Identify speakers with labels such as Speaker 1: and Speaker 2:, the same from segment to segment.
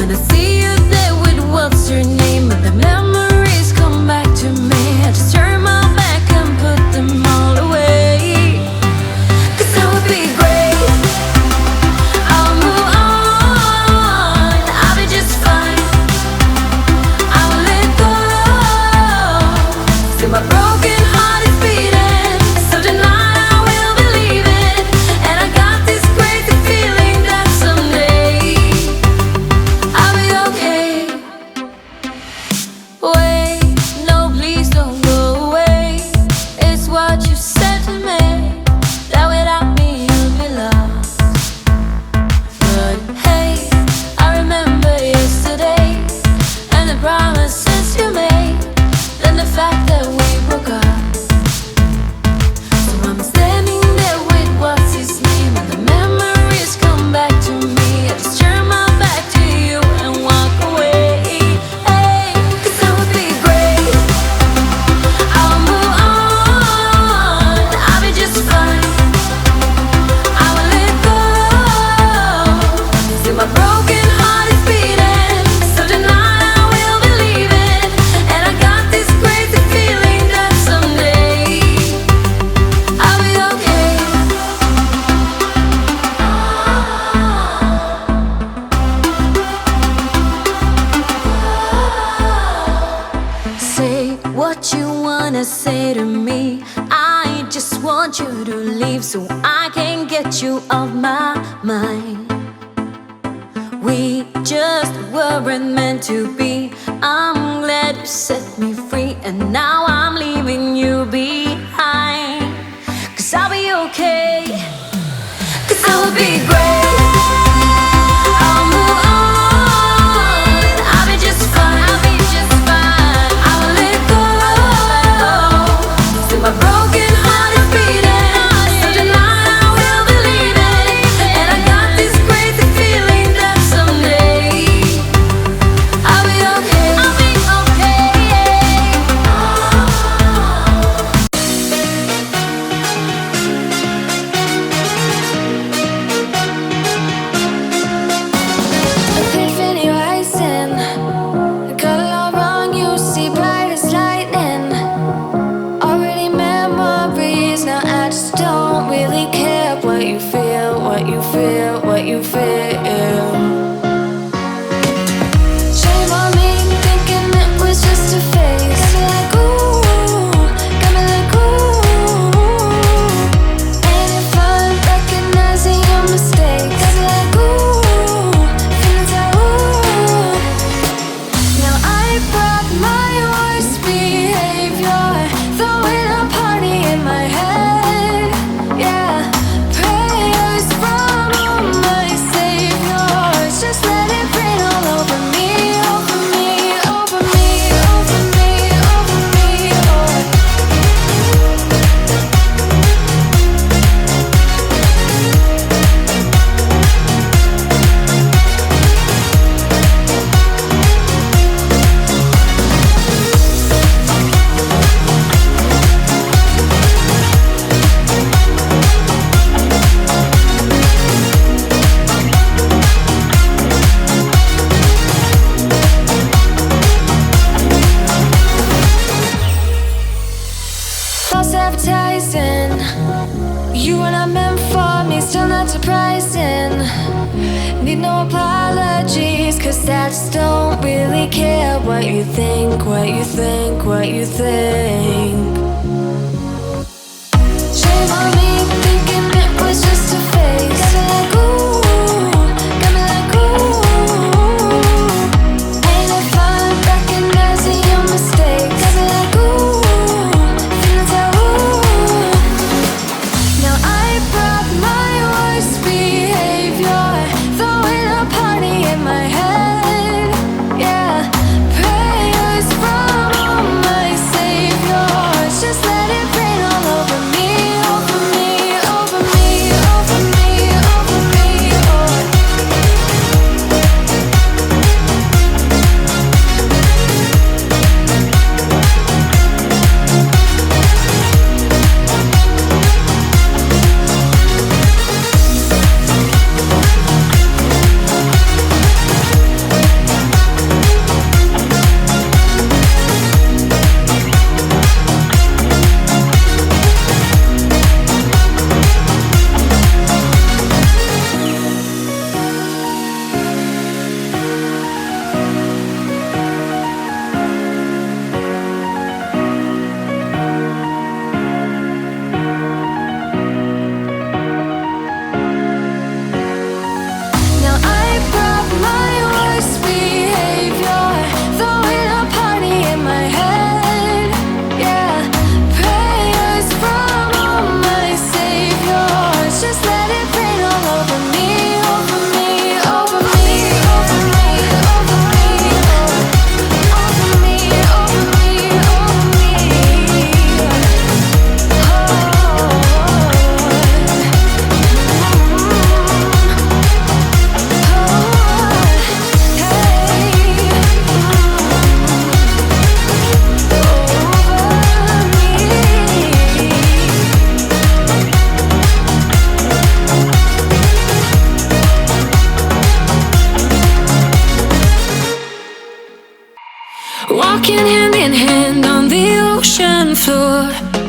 Speaker 1: when I see you there with what's your name, and the memories come back to me. I just turn my back and put them all away. 'Cause that would be great. I'll move on, I'll be just fine. I will let go. See my broken heart is beating, so tonight I will believe it. And I got this crazy feeling that someday I'll be okay. Wait, no, please don't go away. It's what you said to me, that without me you'll be lost. But hey, I remember yesterday, and the promises you made, then the fact that we broke up. So I'm standing there with what's his name, and the memories come back to me. I just turn my back to you and walk away. Hey, 'cause that would be great. I'll move on, I'll be just fine. I will let go. See my broken heart is beating, so tonight I will believe it. And I got this crazy feeling that someday I'll be okay. Say what you wanna say to me. I just want you to leave so I can get you off my mind. We just weren't meant to be. I'm glad you set me free, and now I'm leaving you behind. 'Cause I'll be okay. 'Cause I will be great. I'll move on, I'll be just fine. I'll be just fine. I will let go. See my broken heart is beating, so tonight I will believe it. And I got this crazy feeling that someday I'll be okay. I'll be okay. Epiphany rising, got it all wrong. You see bright as lightning. Already memories, now I just don't really care what you feel, what you feel, what you feel. Shame on me, thinking it was just a phase. Got me like ooh, got me like ooh. And if I'm recognizing your mistakes, got me like ooh, feeling so ooh. Now I brought my worst behavior, throwing a party in my head. Yeah, prayers from all my saviors. Just let it rain all over me, over me, over me, over me, over me. False advertising, you were not meant for me, still not surprising. Need no apologies, 'cause I just don't really care what you think, what you think, what you think. Shame on me, thinking it was just a phase. Got me like ooh, got me like ooh. And if I'm recognizing your mistakes, got me like ooh, feeling so ooh. Now I brought my worst behavior, throwing a party in my head. Yeah, prayers from all my saviors. Just let it rain all over me, over me,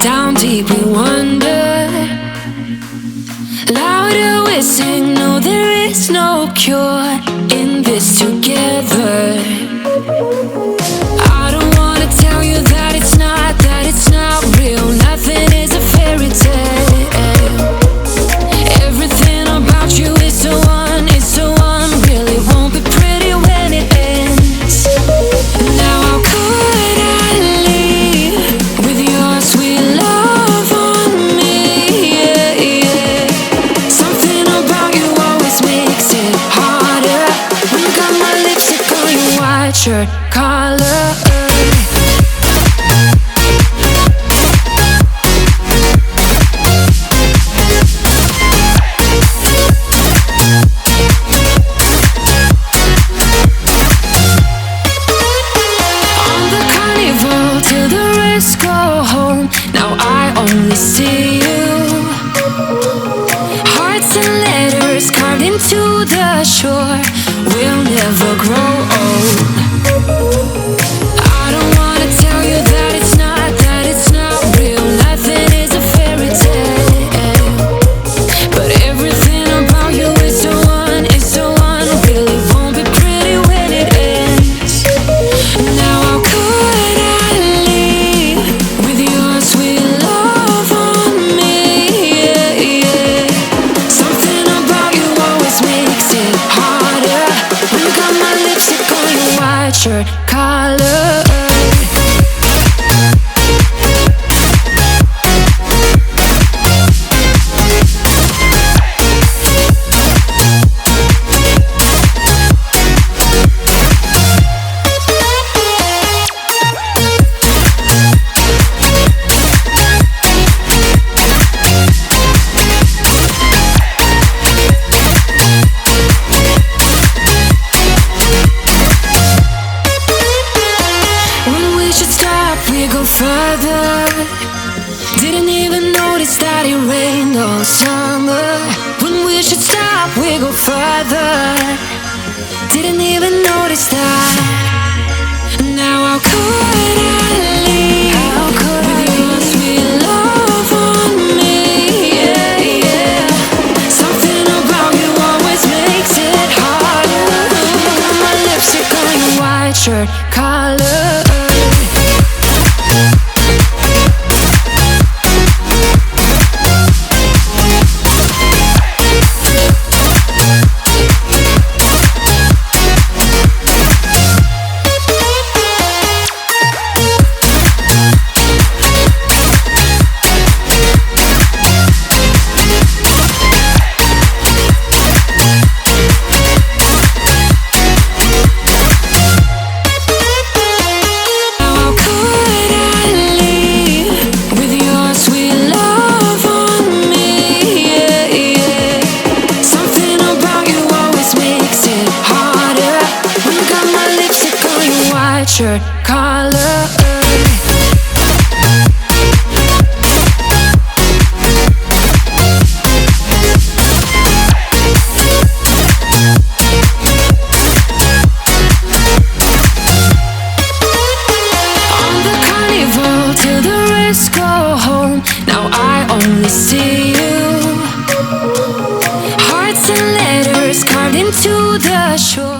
Speaker 1: Down deep we wonder. Louder we sing, no there is no cure in this together. I don't wanna tell you that it's not real. Nothing is a fairy tale. Everything about you is so unreal. It won't be pretty when it ends. Now how could I leave with your sweet love on me? Yeah, yeah. Something about you always makes it harder. When you got my lipstick on your white shirt collar. See you. Hearts and letters carved into the shore. We'll never grow old. I don't wanna tell you that it's not real. Nothing is a fairy tale. But everything about you is so unreal. It won't be pretty when it ends. Now how could I leave with your sweet love on me? Yeah, yeah. Something about you always makes it harder. When you got my lipstick on your white shirt collar. Further, didn't even notice that it rained all summer. When we should stop, we go further. Didn't even notice that. Now how could I leave with your sweet love on me? Yeah, yeah. Something about you always makes it harder. My lipstick on your white shirt collar. Shirt collar. On the carnival till the rest go home. Now I only see you. Hearts and letters carved into the shore.